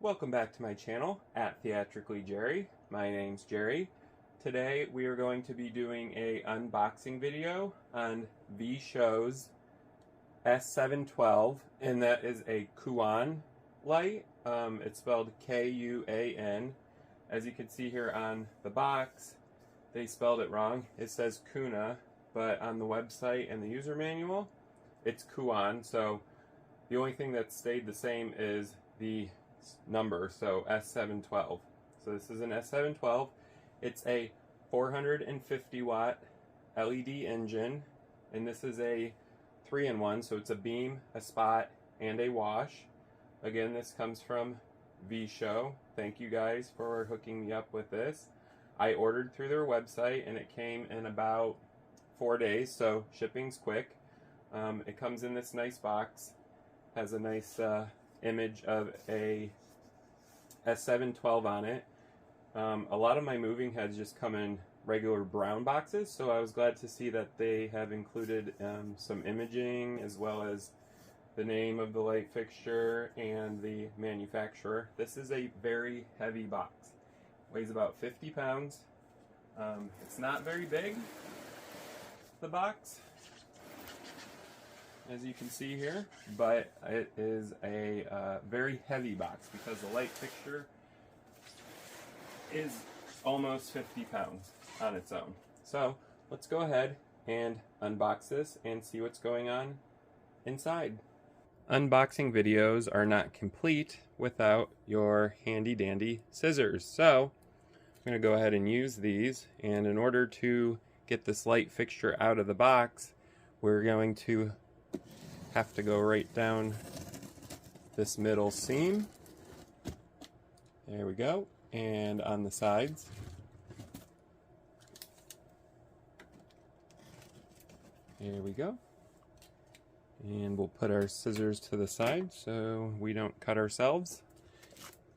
Welcome back to my channel at Theatrically Jerry. My name's Jerry. Today we are going to be doing a unboxing video on V Show's S712, and that is a Kuan light. It's spelled K-U-A-N. As you can see here on the box, they spelled it wrong. It says Kuna, but on the website and the user manual, it's Kuan. So the only thing that stayed the same is the number, so S712. So this is an S712. It's a 450 watt LED engine, and this is a 3-in-1, so it's a beam, a spot, and a wash. Again, this comes from V Show. Thank you guys for hooking me up with this. I ordered through their website and it came in about 4 days, so shipping's quick. It comes in this nice box, has a nice image of a S712 on it. A lot of my moving heads just come in regular brown boxes, so I was glad to see that they have included some imaging as well as the name of the light fixture and the manufacturer. This is a very heavy box. Weighs about 50 pounds. It's not very big, the box, as you can see here, but it is a very heavy box because the light fixture is almost 50 pounds on its own. So let's go ahead and unbox this and see what's going on inside. Unboxing videos are not complete without your handy dandy scissors. So I'm going to go ahead and use these, and in order to get this light fixture out of the box, we're going to have to go right down this middle seam. There we go. And on the sides. There we go. And we'll put our scissors to the side so we don't cut ourselves.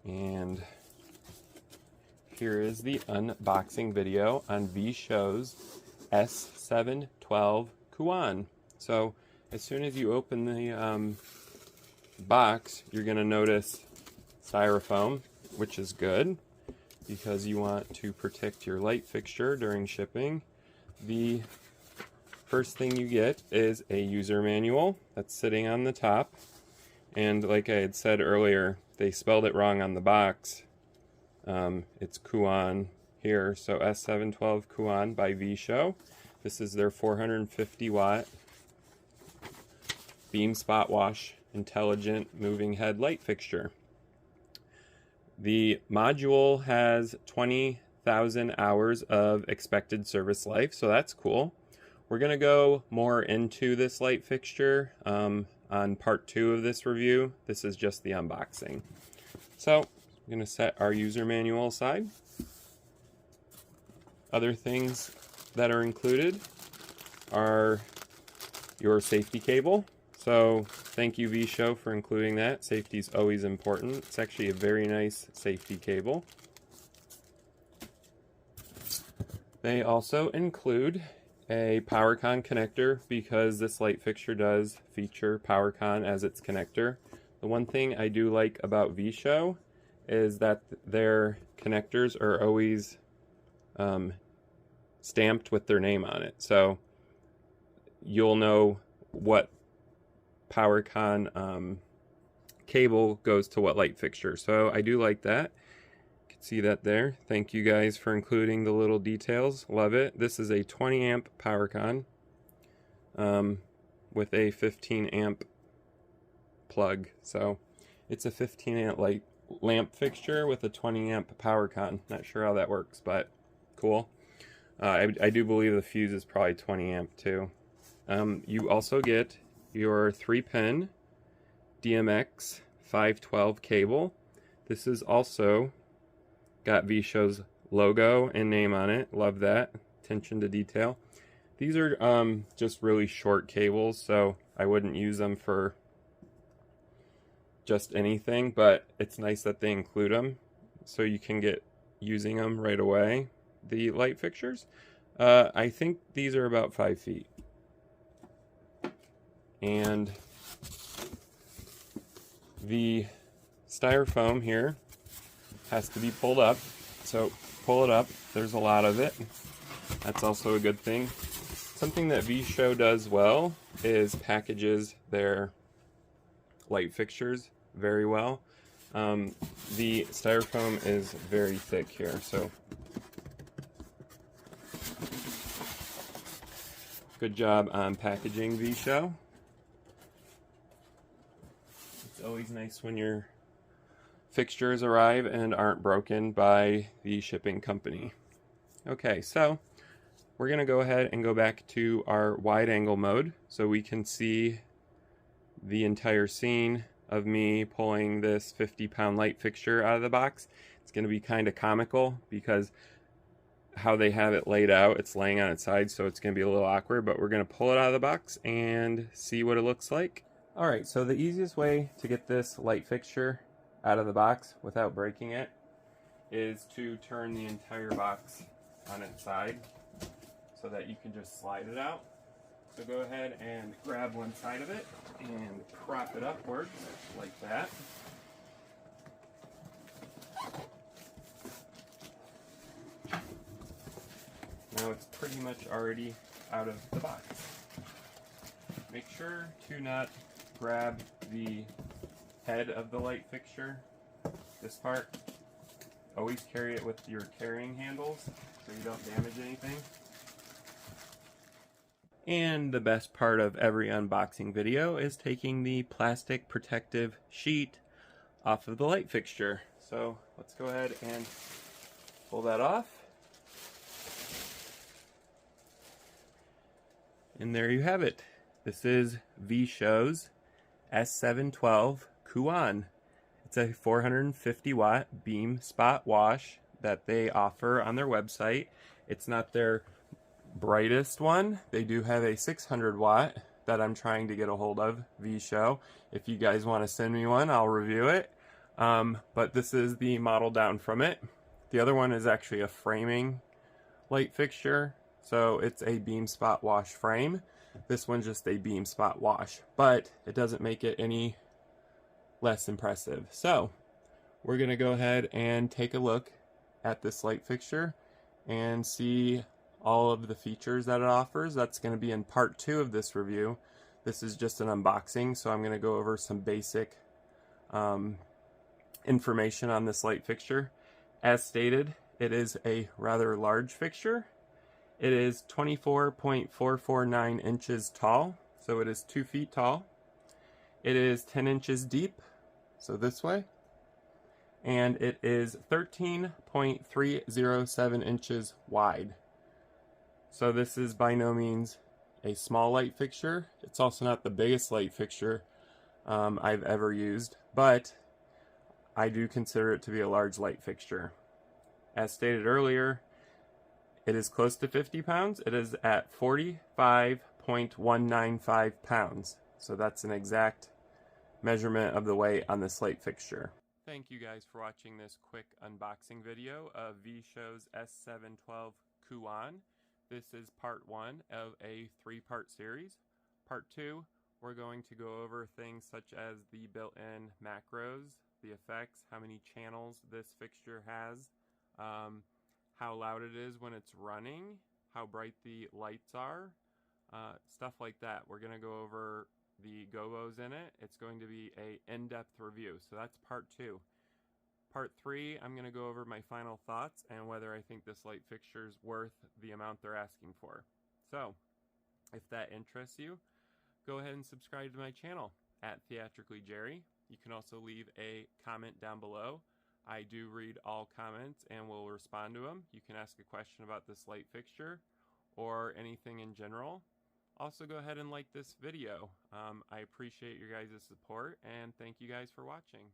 And here is the unboxing video on V Show's S712 Kuan. So as soon as you open the box, you're going to notice styrofoam, which is good because you want to protect your light fixture during shipping. The first thing you get is a user manual that's sitting on the top, and like I had said earlier, they spelled it wrong on the box. It's Kuan here, so S712 Kuan by V Show. This is their 450 watt beam spot wash intelligent moving head light fixture. The module has 20,000 hours of expected service life, so that's cool. We're going to go more into this light fixture on part 2 of this review. This is just the unboxing. So I'm going to set our user manual aside. Other things that are included are your safety cable. So thank you, V Show, for including that. Safety is always important. It's actually a very nice safety cable. They also include a PowerCon connector because this light fixture does feature PowerCon as its connector. The one thing I do like about V Show is that their connectors are always stamped with their name on it. So you'll know what PowerCon cable goes to what light fixture. So I do like that. You can see that there. Thank you guys for including the little details. Love it. This is a 20 amp PowerCon with a 15 amp plug. So it's a 15 amp light lamp fixture with a 20 amp PowerCon. Not sure how that works, but cool. I do believe the fuse is probably 20 amp too. You also get your 3-pin DMX 512 cable. This is also got V Show's logo and name on it. Love that. Attention to detail. These are just really short cables, so I wouldn't use them for just anything, but it's nice that they include them so you can get using them right away. The light fixtures, I think these are about 5 feet. And the styrofoam here has to be pulled up. So pull it up. There's a lot of it. That's also a good thing. Something that V Show does well is packages their light fixtures very well. The styrofoam is very thick here, so good job on packaging, V Show. It's always nice when your fixtures arrive and aren't broken by the shipping company. Okay, so we're going to go ahead and go back to our wide angle mode so we can see the entire scene of me pulling this 50-pound light fixture out of the box. It's going to be kind of comical because how they have it laid out, it's laying on its side, so it's going to be a little awkward, but we're going to pull it out of the box and see what it looks like. Alright, so the easiest way to get this light fixture out of the box without breaking it is to turn the entire box on its side so that you can just slide it out. So go ahead and grab one side of it and prop it upwards like that. Now it's pretty much already out of the box. Make sure to not grab the head of the light fixture, this part. Always carry it with your carrying handles so you don't damage anything. And the best part of every unboxing video is taking the plastic protective sheet off of the light fixture. So let's go ahead and pull that off. And there you have it. This is V Show's S712 Kuan. It's a 450 watt beam spot wash that they offer on their website. It's not their brightest one. They do have a 600 watt that I'm trying to get a hold of, V Show. If you guys want to send me one, I'll review it. But this is the model down from it. The other one is actually a framing light fixture, so it's a beam spot wash frame. This one's just a beam spot wash, but it doesn't make it any less impressive. So we're gonna go ahead and take a look at this light fixture and see all of the features that it offers. That's going to be in part 2 of this review. This is just an unboxing, so I'm going to go over some basic information on this light fixture. As stated, it is a rather large fixture. It is 24.449 inches tall, so it is 2 feet tall. It is 10 inches deep, so this way, and it is 13.307 inches wide. So this is by no means a small light fixture. It's also not the biggest light fixture I've ever used, but I do consider it to be a large light fixture. As stated earlier, it is close to 50 pounds. It is at 45.195 pounds. So that's an exact measurement of the weight on this light fixture. Thank you guys for watching this quick unboxing video of V Show's S712 Kuan. This is part 1 of a 3-part series. Part 2, we're going to go over things such as the built-in macros, the effects, how many channels this fixture has, how loud it is when it's running, how bright the lights are, stuff like that. We're going to go over the gobos in it. It's going to be an in-depth review, so that's part 2. Part 3, I'm going to go over my final thoughts and whether I think this light fixture is worth the amount they're asking for. So, if that interests you, go ahead and subscribe to my channel at Theatrically Jerry. You can also leave a comment down below. I do read all comments and will respond to them. You can ask a question about this light fixture or anything in general. Also, go ahead and like this video. I appreciate your guys' support and thank you guys for watching.